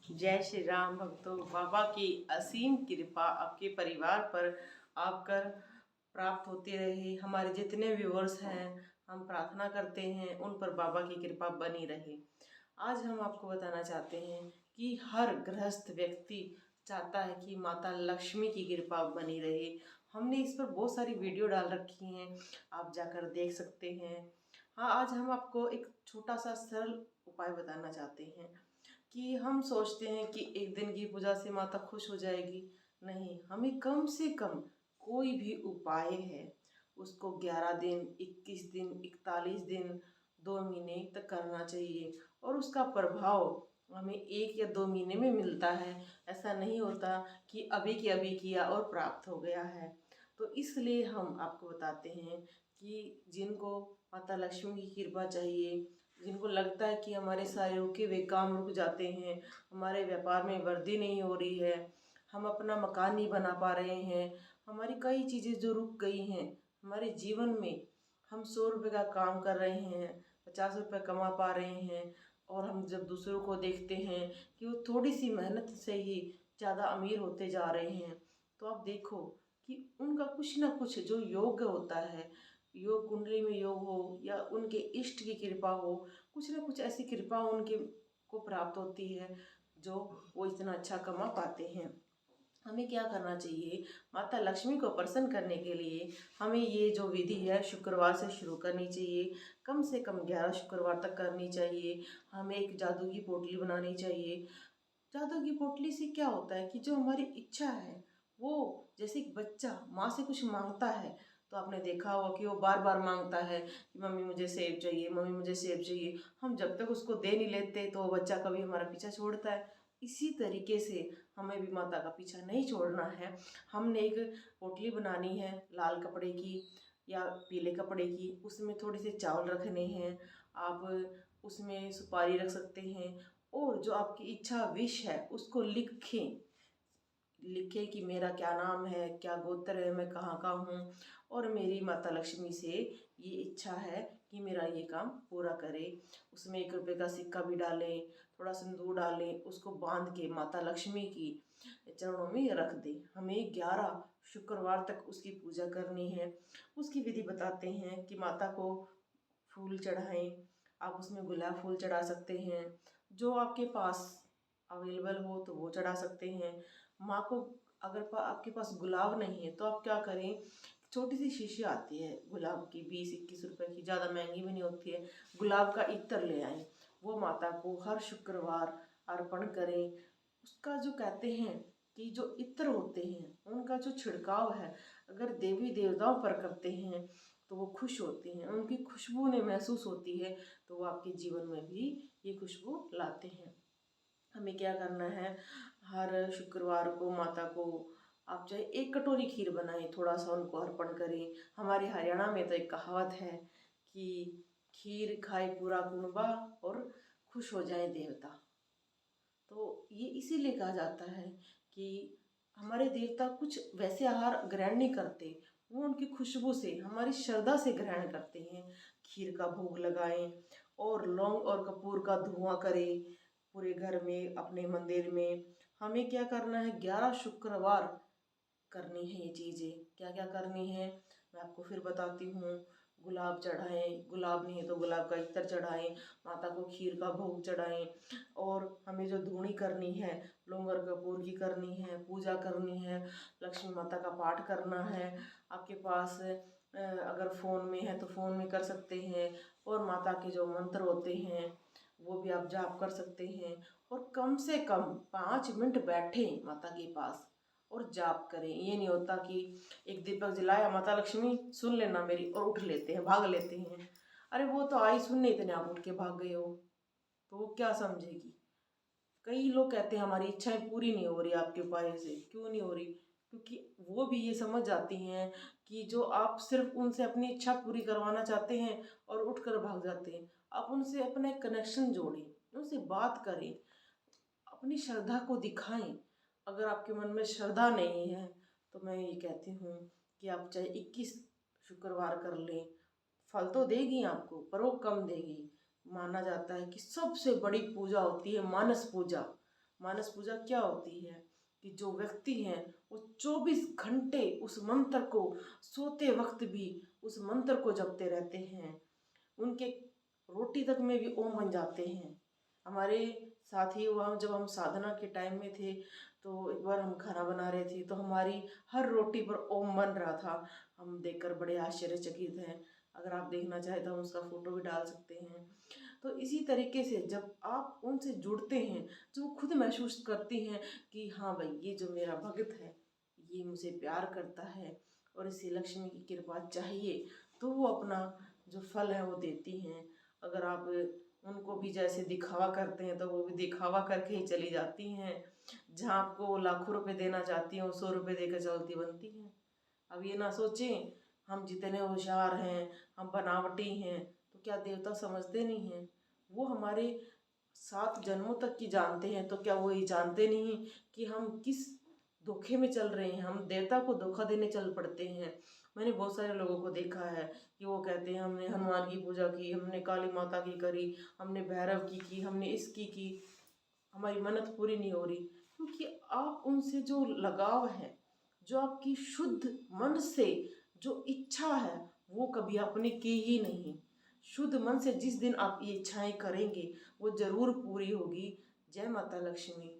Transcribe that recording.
जय श्री राम भक्तों। बाबा की असीम कृपा आपके परिवार पर आपकर प्राप्त होती रही। हमारे जितने व्यूअर्स हैं, हम प्रार्थना करते हैं उन पर बाबा की कृपा बनी रहे। आज हम आपको बताना चाहते हैं कि हर गृहस्थ व्यक्ति चाहता है कि माता लक्ष्मी की कृपा बनी रहे। हमने इस पर बहुत सारी वीडियो डाल रखी हैं, आप जाकर देख सकते हैं। हाँ, आज हम आपको एक छोटा सा सरल उपाय बताना चाहते हैं कि हम सोचते हैं कि एक दिन की पूजा से माता खुश हो जाएगी। नहीं, हमें कम से कम कोई भी उपाय है उसको 11 दिन, 21 दिन, 41 दिन, 2 महीने तक करना चाहिए और उसका प्रभाव हमें 1 या 2 महीने में मिलता है। ऐसा नहीं होता कि अभी के अभी किया और प्राप्त हो गया है। तो इसलिए हम आपको बताते हैं कि जिनको माता लक्ष्मी की कृपा चाहिए, जिनको लगता है कि हमारे सारे रुके हुए काम रुक जाते हैं, हमारे व्यापार में वृद्धि नहीं हो रही है, हम अपना मकान नहीं बना पा रहे हैं, हमारी कई चीज़ें जो रुक गई हैं हमारे जीवन में, हम 100 रुपये का काम कर रहे हैं, 50 रुपये कमा पा रहे हैं और हम जब दूसरों को देखते हैं कि वो थोड़ी सी मेहनत से ही ज़्यादा अमीर होते जा रहे हैं, तो आप देखो कि उनका कुछ ना कुछ जो योग होता है, योग कुंडली में योग हो या उनके इष्ट की कृपा हो, कुछ ना कुछ ऐसी कृपा उनके को प्राप्त होती है जो वो इतना अच्छा कमा पाते हैं। हमें क्या करना चाहिए? माता लक्ष्मी को प्रसन्न करने के लिए हमें ये जो विधि है शुक्रवार से शुरू करनी चाहिए। कम से कम 11 शुक्रवार तक करनी चाहिए। हमें एक जादू की पोटली बनानी चाहिए। जादू की पोटली से क्या होता है कि जो हमारी इच्छा है, वो जैसे एक बच्चा माँ से कुछ मांगता है, तो आपने देखा होगा कि वो बार बार मांगता है कि मम्मी मुझे सेब चाहिए, मम्मी मुझे सेब चाहिए। हम जब तक उसको दे नहीं लेते तो वो बच्चा कभी हमारा पीछा छोड़ता है। इसी तरीके से हमें भी माता का पीछा नहीं छोड़ना है। हमने एक पोटली बनानी है लाल कपड़े की या पीले कपड़े की, उसमें थोड़े से चावल रखने हैं, आप उसमें सुपारी रख सकते हैं और जो आपकी इच्छा विश है उसको लिखें। लिखें कि मेरा क्या नाम है, क्या गोत्र है, मैं कहाँ का हूँ और मेरी माता लक्ष्मी से ये इच्छा है कि मेरा ये काम पूरा करे। उसमें 1 रुपये का सिक्का भी डालें, थोड़ा सिंदूर डालें, उसको बांध के माता लक्ष्मी की चरणों में रख दें। हमें 11 शुक्रवार तक उसकी पूजा करनी है। उसकी विधि बताते हैं कि माता को फूल चढ़ाएं। आप उसमें गुलाब फूल चढ़ा सकते हैं, जो आपके पास अवेलेबल हो तो वो चढ़ा सकते हैं। माँ को अगर आपके पास गुलाब नहीं है तो आप क्या करें, छोटी सी शीशी आती है गुलाब की, 20-21 रुपए की, ज़्यादा महंगी भी नहीं होती है। गुलाब का इत्र ले आएं, वो माता को हर शुक्रवार अर्पण करें। उसका जो कहते हैं कि जो इत्र होते हैं उनका जो छिड़काव है, अगर देवी देवताओं पर करते हैं तो वो खुश होते हैं, उनकी खुशबू उन्हें महसूस होती है, तो वो आपके जीवन में भी ये खुशबू लाते हैं। हमें क्या करना है, हर शुक्रवार को माता को आप चाहे 1 कटोरी खीर बनाएं, थोड़ा सा उनको अर्पण करें। हमारे हरियाणा में तो एक कहावत है कि खीर खाए पूरा कुनबा और खुश हो जाए देवता। तो ये इसीलिए कहा जाता है कि हमारे देवता कुछ वैसे आहार ग्रहण नहीं करते, वो उनकी खुशबू से, हमारी श्रद्धा से ग्रहण करते हैं। खीर का भोग लगाएं और लौंग और कपूर का धुआं करें पूरे घर में, अपने मंदिर में। हमें क्या करना है, 11 शुक्रवार करनी है ये चीज़ें। क्या क्या करनी है मैं आपको फिर बताती हूँ। गुलाब चढ़ाएं, गुलाब नहीं है तो गुलाब का इत्र चढ़ाएं, माता को खीर का भोग चढ़ाएं और हमें जो धूनी करनी है, लौंग और कपूर की करनी है, पूजा करनी है, लक्ष्मी माता का पाठ करना है। आपके पास अगर फ़ोन में है तो फ़ोन में कर सकते हैं और माता के जो मंत्र होते हैं वो भी आप जाप कर सकते हैं। और कम से कम 5 मिनट बैठें माता के पास और जाप करें। ये नहीं होता कि एक दीपक जलाया, माता लक्ष्मी सुन लेना मेरी, और उठ लेते हैं, भाग लेते हैं। अरे वो तो आई सुनने, इतने आप उठ के भाग गए हो तो वो क्या समझेगी। कई लोग कहते हैं हमारी इच्छाएं पूरी नहीं हो रही आपके उपाय से। क्यों नहीं हो रही? क्योंकि वो भी ये समझ जाती हैं कि जो आप सिर्फ उनसे अपनी इच्छा पूरी करवाना चाहते हैं और उठ कर भाग जाते हैं। आप उनसे अपना एक कनेक्शन जोड़ें, उनसे बात करें, अपनी श्रद्धा को दिखाएं। अगर आपके मन में श्रद्धा नहीं है तो मैं ये कहती हूँ कि आप चाहे 21 शुक्रवार कर लें, फल तो देगी आपको पर वो कम देगी। माना जाता है कि सबसे बड़ी पूजा होती है मानस पूजा। मानस पूजा क्या होती है कि जो व्यक्ति हैं वो 24 घंटे उस मंत्र को, सोते वक्त भी उस मंत्र को जपते रहते हैं। उनके रोटी तक में भी ओम बन जाते हैं। हमारे साथी वहाँ जब हम साधना के टाइम में थे तो एक बार हम खाना बना रहे थे तो हमारी हर रोटी पर ओम बन रहा था। हम देखकर बड़े आश्चर्यचकित हैं। अगर आप देखना चाहें तो हम उसका फोटो भी डाल सकते हैं। तो इसी तरीके से जब आप उनसे जुड़ते हैं, जो वो खुद महसूस करती हैं कि हाँ भाई ये जो मेरा भक्त है ये मुझे प्यार करता है और इसे लक्ष्मी की कृपा चाहिए, तो वो अपना जो फल है वो देती हैं। अगर आप उनको भी जैसे दिखावा करते हैं तो वो भी दिखावा करके ही चली जाती हैं। जहाँ आपको लाखों रुपए देना चाहती हैं वो 100 रुपये देकर चलती बनती हैं। अब ये ना सोचें हम जितने होशियार हैं, हम बनावटी हैं, तो क्या देवता समझते नहीं हैं? वो हमारे 7 जन्मों तक की जानते हैं, तो क्या वो ये जानते नहीं कि हम किस धोखे में चल रहे हैं? हम देवता को धोखा देने चल पड़ते हैं। मैंने बहुत सारे लोगों को देखा है कि वो कहते हैं हमने हनुमान की पूजा की, हमने काली माता की करी, हमने भैरव की, हमने इसकी की, हमारी मन्नत पूरी नहीं हो रही। क्योंकि आप उनसे जो लगाव है, जो आपकी शुद्ध मन से जो इच्छा है वो कभी आपने की ही नहीं। शुद्ध मन से जिस दिन आप ये इच्छाएं करेंगे वो जरूर पूरी होगी। जय माता लक्ष्मी।